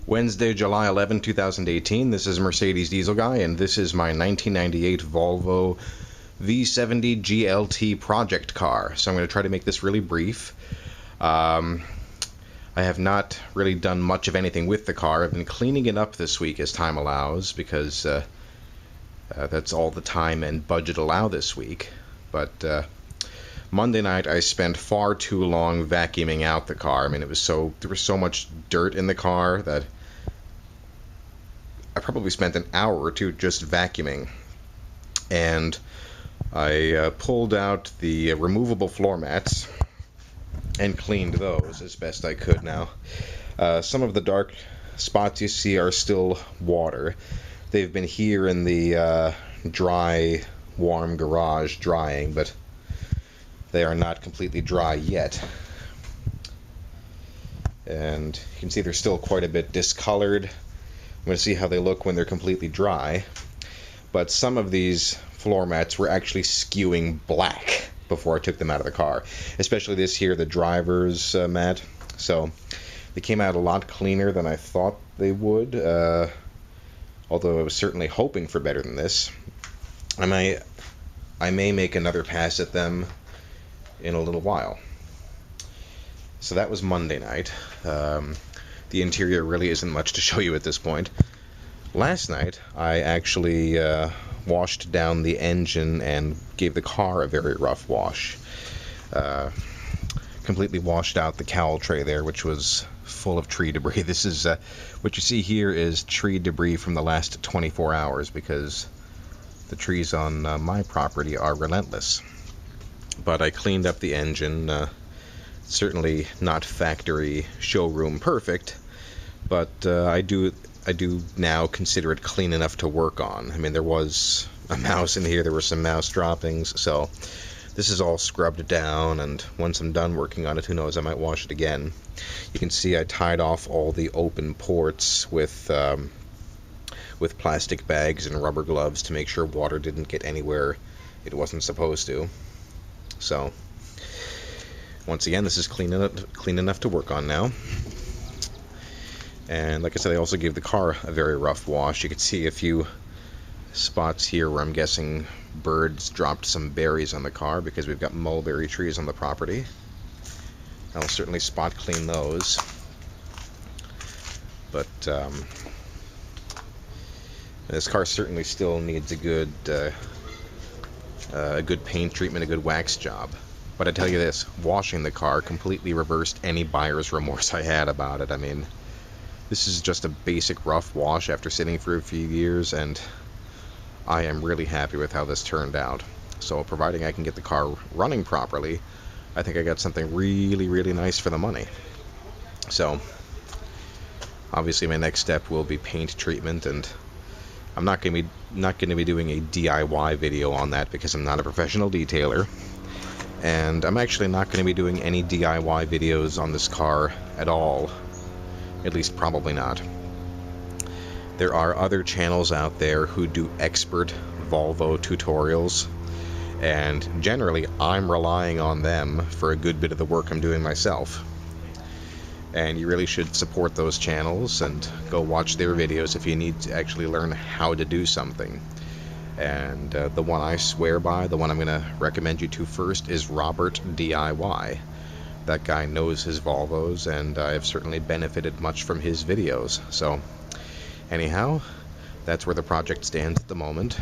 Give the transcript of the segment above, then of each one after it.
Wednesday, July 11, 2018. This is Mercedes Diesel Guy, and this is my 1998 Volvo V70 GLT project car. So I'm going to try to make this really brief. I have not really done much of anything with the car. I've been cleaning it up this week as time allows, because that's all the time and budget allow this week. But Monday night I spent far too long vacuuming out the car. I mean, there was so much dirt in the car that I probably spent an hour or two just vacuuming. And I pulled out the removable floor mats and cleaned those as best I could. Now, some of the dark spots you see are still water. They've been here in the dry, warm garage drying, but they are not completely dry yet. And you can see they're still quite a bit discolored. I'm going to see how they look when they're completely dry. But some of these floor mats were actually skewing black before I took them out of the car. Especially this here, the driver's mat. So they came out a lot cleaner than I thought they would. Although I was certainly hoping for better than this. I may make another pass at them in a little while. So that was Monday night. The interior really isn't much to show you at this point. Last night I actually washed down the engine and gave the car a very rough wash. Completely washed out the cowl tray there, which was full of tree debris. This is what you see here is tree debris from the last 24 hours, because the trees on my property are relentless. But I cleaned up the engine. Certainly not factory showroom perfect, but I do now consider it clean enough to work on. I mean, there was a mouse in here, there were some mouse droppings, so this is all scrubbed down, and once I'm done working on it, who knows, I might wash it again. You can see I tied off all the open ports with plastic bags and rubber gloves to make sure water didn't get anywhere it wasn't supposed to. So once again, this is clean enough to work on now. And like I said, I also gave the car a very rough wash. You can see a few spots here where I'm guessing birds dropped some berries on the car, because we've got mulberry trees on the property. I'll certainly spot clean those. But this car certainly still needs a good paint treatment, a good wax job. But I tell you this, washing the car completely reversed any buyer's remorse I had about it. I mean, this is just a basic rough wash after sitting for a few years, and I am really happy with how this turned out. So providing I can get the car running properly, I think I got something really, really nice for the money. So obviously my next step will be paint treatment, and I'm not going to be doing a DIY video on that, because I'm not a professional detailer. And I'm actually not going to be doing any DIY videos on this car at all. At least probably not. There are other channels out there who do expert Volvo tutorials, and generally I'm relying on them for a good bit of the work I'm doing myself. And you really should support those channels and go watch their videos if you need to actually learn how to do something. And the one I swear by, the one I'm going to recommend you to first, is Robert DIY. That guy knows his Volvos, and I've certainly benefited much from his videos. So anyhow, that's where the project stands at the moment.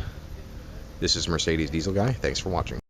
This is Mercedes Diesel Guy. Thanks for watching.